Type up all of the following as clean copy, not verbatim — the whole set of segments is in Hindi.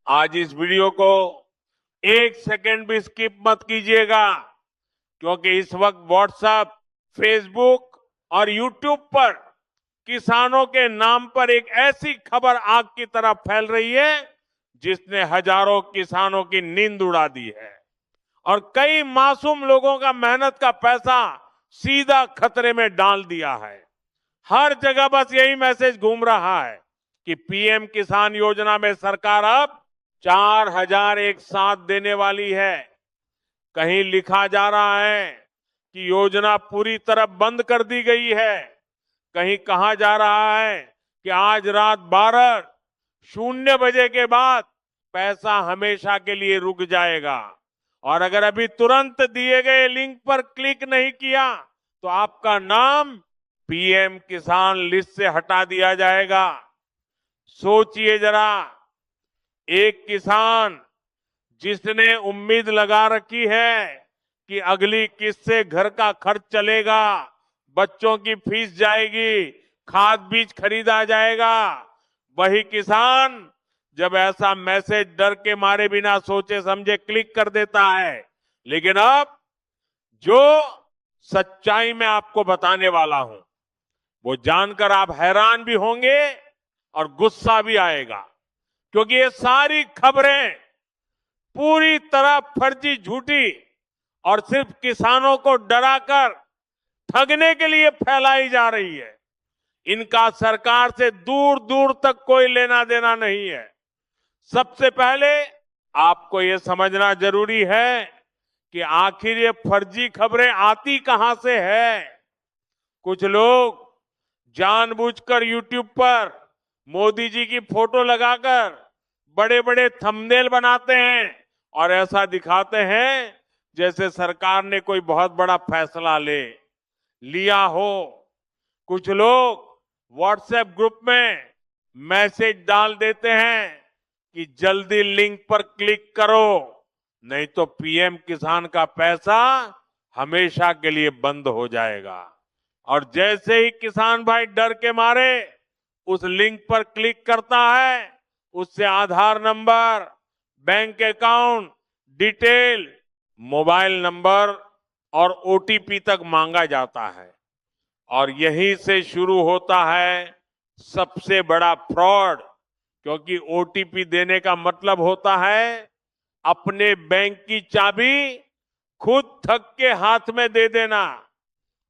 आज इस वीडियो को एक सेकंड भी स्किप मत कीजिएगा, क्योंकि इस वक्त व्हाट्सएप, फेसबुक और यूट्यूब पर किसानों के नाम पर एक ऐसी खबर आग की तरह फैल रही है जिसने हजारों किसानों की नींद उड़ा दी है और कई मासूम लोगों का मेहनत का पैसा सीधा खतरे में डाल दिया है। हर जगह बस यही मैसेज घूम रहा है कि पीएम किसान योजना में सरकार अब 4,000 एक साथ देने वाली है। कहीं लिखा जा रहा है कि योजना पूरी तरह बंद कर दी गई है। कहीं कहा जा रहा है कि आज रात 12:00 के बाद पैसा हमेशा के लिए रुक जाएगा और अगर अभी तुरंत दिए गए लिंक पर क्लिक नहीं किया तो आपका नाम पीएम किसान लिस्ट से हटा दिया जाएगा। सोचिए जरा, एक किसान जिसने उम्मीद लगा रखी है कि अगली किस्त से घर का खर्च चलेगा, बच्चों की फीस जाएगी, खाद बीज खरीदा जाएगा, वही किसान जब ऐसा मैसेज डर के मारे बिना सोचे समझे क्लिक कर देता है। लेकिन अब जो सच्चाई मैं आपको बताने वाला हूं वो जानकर आप हैरान भी होंगे और गुस्सा भी आएगा, क्योंकि ये सारी खबरें पूरी तरह फर्जी, झूठी और सिर्फ किसानों को डराकर ठगने के लिए फैलाई जा रही है। इनका सरकार से दूर दूर तक कोई लेना देना नहीं है। सबसे पहले आपको ये समझना जरूरी है कि आखिर ये फर्जी खबरें आती कहां से है। कुछ लोग जानबूझकर यूट्यूब पर मोदी जी की फोटो लगाकर बड़े बड़े थंबनेल बनाते हैं और ऐसा दिखाते हैं जैसे सरकार ने कोई बहुत बड़ा फैसला लिया हो। कुछ लोग व्हाट्सएप ग्रुप में मैसेज डाल देते हैं कि जल्दी लिंक पर क्लिक करो, नहीं तो पीएम किसान का पैसा हमेशा के लिए बंद हो जाएगा। और जैसे ही किसान भाई डर के मारे उस लिंक पर क्लिक करता है, उससे Aadhaar number, bank account detail, mobile number और ओटीपी तक मांगा जाता है। और यहीं से शुरू होता है सबसे बड़ा फ्रॉड, क्योंकि ओटीपी देने का मतलब होता है अपने बैंक की चाबी खुद ठग के हाथ में दे देना।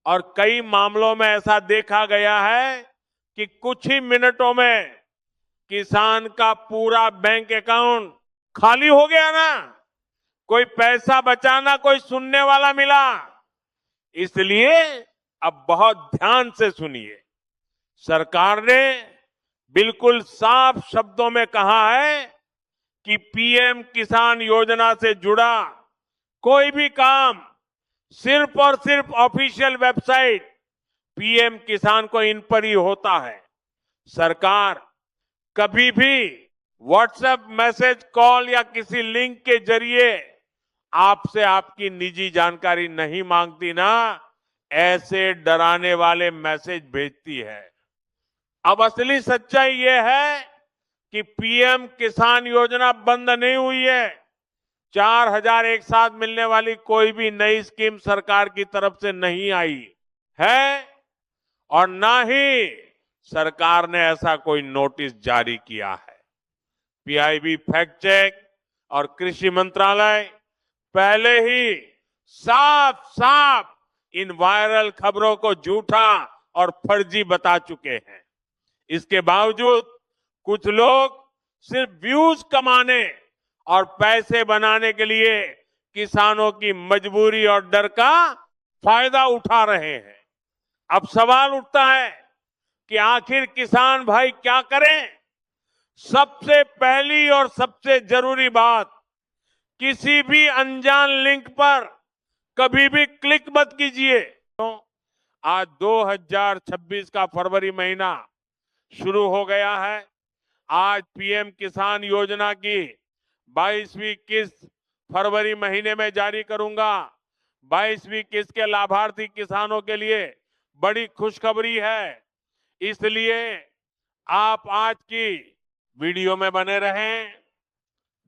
और कई मामलों में ऐसा देखा गया है कि कुछ ही मिनटों में किसान का पूरा बैंक अकाउंट खाली हो गया ना, कोई पैसा बचाना, कोई सुनने वाला मिला। इसलिए अब बहुत ध्यान से सुनिए। सरकार ने बिल्कुल साफ शब्दों में कहा है कि पीएम किसान योजना से जुड़ा कोई भी काम सिर्फ और सिर्फ ऑफिशियल वेबसाइट पीएम किसान को इन पर ही होता है। सरकार कभी भी व्हाट्सएप मैसेज, कॉल या किसी लिंक के जरिए आपसे आपकी निजी जानकारी नहीं मांगती ना, ऐसे डराने वाले मैसेज भेजती है। अब असली सच्चाई यह है कि पीएम किसान योजना बंद नहीं हुई है। 4,000 एक साथ मिलने वाली कोई भी नई स्कीम सरकार की तरफ से नहीं आई है और ना ही सरकार ने ऐसा कोई नोटिस जारी किया है। पीआईबी फैक्ट चेक और कृषि मंत्रालय पहले ही साफ साफ इन वायरल खबरों को झूठा और फर्जी बता चुके हैं। इसके बावजूद कुछ लोग सिर्फ व्यूज कमाने और पैसे बनाने के लिए किसानों की मजबूरी और डर का फायदा उठा रहे हैं। अब सवाल उठता है कि आखिर किसान भाई क्या करें। सबसे पहली और सबसे जरूरी बात, किसी भी अनजान लिंक पर कभी भी क्लिक मत कीजिए। आज 2026 का फरवरी महीना शुरू हो गया है। आज पीएम किसान योजना की 22वीं किस्त फरवरी महीने में जारी करूंगा। 22वीं किस्त के लाभार्थी किसानों के लिए बड़ी खुशखबरी है। इसलिए आप आज की वीडियो में बने रहें,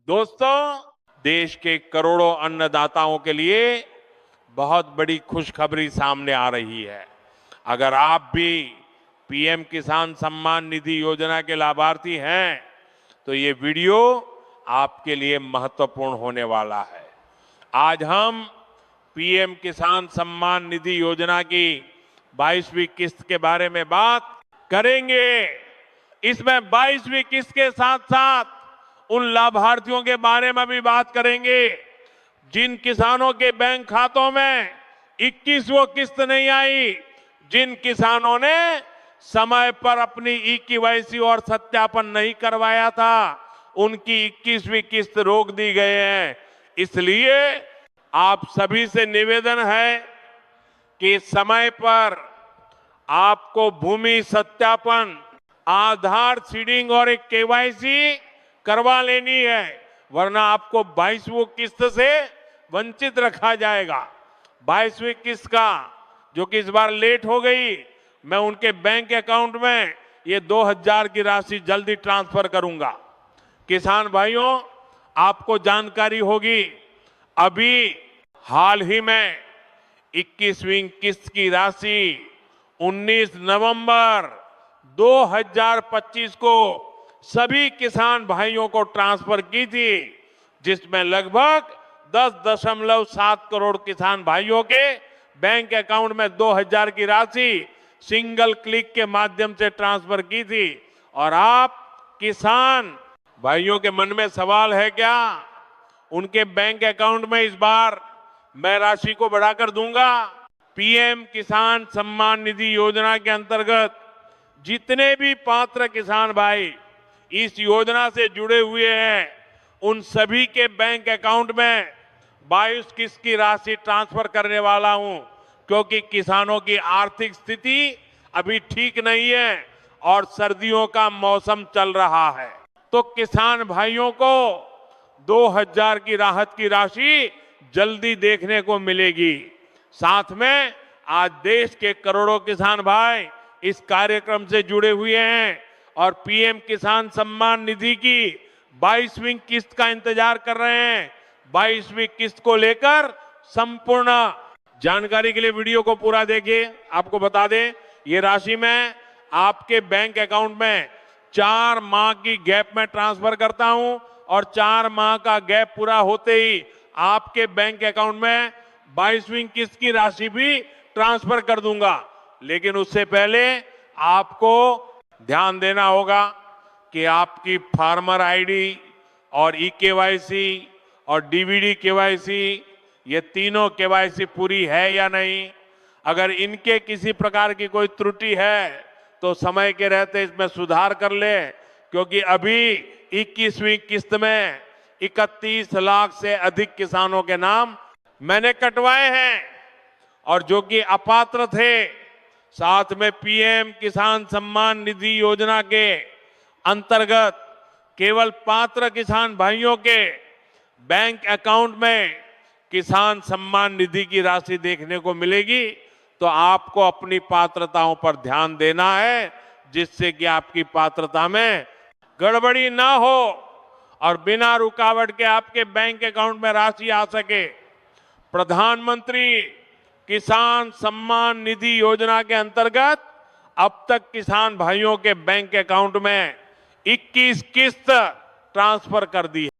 दोस्तों, देश के करोड़ों अन्नदाताओं के लिए बहुत बड़ी खुशखबरी सामने आ रही है। अगर आप भी पीएम किसान सम्मान निधि योजना के लाभार्थी हैं, तो ये वीडियो आपके लिए महत्वपूर्ण होने वाला है। आज हम पीएम किसान सम्मान निधि योजना की 22वीं किस्त के बारे में बात करेंगे। इसमें 22वीं किस्त के साथ साथ उन लाभार्थियों के बारे में भी बात करेंगे जिन किसानों के बैंक खातों में 21वीं किस्त नहीं आई, जिन किसानों ने समय पर अपनी ई-केवाईसी और सत्यापन नहीं करवाया था, उनकी 21वीं किस्त रोक दी गई है। इसलिए आप सभी से निवेदन है कि समय पर आपको भूमि सत्यापन, आधार सीडिंग और एक केवाईसी करवा लेनी है, वरना आपको 22वीं किस्त से वंचित रखा जाएगा। 22वीं किस्त का जो कि इस बार लेट हो गई, मैं उनके बैंक अकाउंट में ये 2000 की राशि जल्दी ट्रांसफर करूंगा। किसान भाइयों, आपको जानकारी होगी, अभी हाल ही में 21वीं किस्त की राशि 19 नवंबर 2025 को सभी किसान भाइयों को ट्रांसफर की थी, जिसमें लगभग 10.7 करोड़ किसान भाइयों के बैंक अकाउंट में 2000 की राशि सिंगल क्लिक के माध्यम से ट्रांसफर की थी। और आप किसान भाइयों के मन में सवाल है क्या? उनके बैंक अकाउंट में इस बार मैं राशि को बढ़ाकर दूंगा। पीएम किसान सम्मान निधि योजना के अंतर्गत जितने भी पात्र किसान भाई इस योजना से जुड़े हुए हैं, उन सभी के बैंक अकाउंट में 22 किस्त की राशि ट्रांसफर करने वाला हूं, क्योंकि किसानों की आर्थिक स्थिति अभी ठीक नहीं है और सर्दियों का मौसम चल रहा है। तो किसान भाइयों को 2000 की राहत की राशि जल्दी देखने को मिलेगी। साथ में आज देश के करोड़ों किसान भाई इस कार्यक्रम से जुड़े हुए हैं और पीएम किसान सम्मान निधि की 22वीं किस्त का इंतजार कर रहे हैं। 22वीं किस्त को लेकर संपूर्ण जानकारी के लिए वीडियो को पूरा देखिए। आपको बता दें, ये राशि मैं आपके बैंक अकाउंट में 4 माह की गैप में ट्रांसफर करता हूं और 4 माह का गैप पूरा होते ही आपके बैंक अकाउंट में 22वीं किस्त की राशि भी ट्रांसफर कर दूंगा। लेकिन उससे पहले आपको ध्यान देना होगा कि आपकी फार्मर आईडी और ई-केवाईसी और डीवीडी केवाईसी, ये तीनों केवाईसी पूरी है या नहीं। अगर इनके किसी प्रकार की कोई त्रुटि है तो समय के रहते इसमें सुधार कर ले, क्योंकि अभी 21वीं किस्त में 31 लाख से अधिक किसानों के नाम मैंने कटवाए हैं और जो कि अपात्र थे। साथ में पीएम किसान सम्मान निधि योजना के अंतर्गत केवल पात्र किसान भाइयों के बैंक अकाउंट में किसान सम्मान निधि की राशि देखने को मिलेगी। तो आपको अपनी पात्रताओं पर ध्यान देना है, जिससे कि आपकी पात्रता में गड़बड़ी ना हो और बिना रुकावट के आपके बैंक अकाउंट में राशि आ सके। प्रधानमंत्री किसान सम्मान निधि योजना के अंतर्गत अब तक किसान भाइयों के बैंक अकाउंट में 21 किस्त ट्रांसफर कर दी है।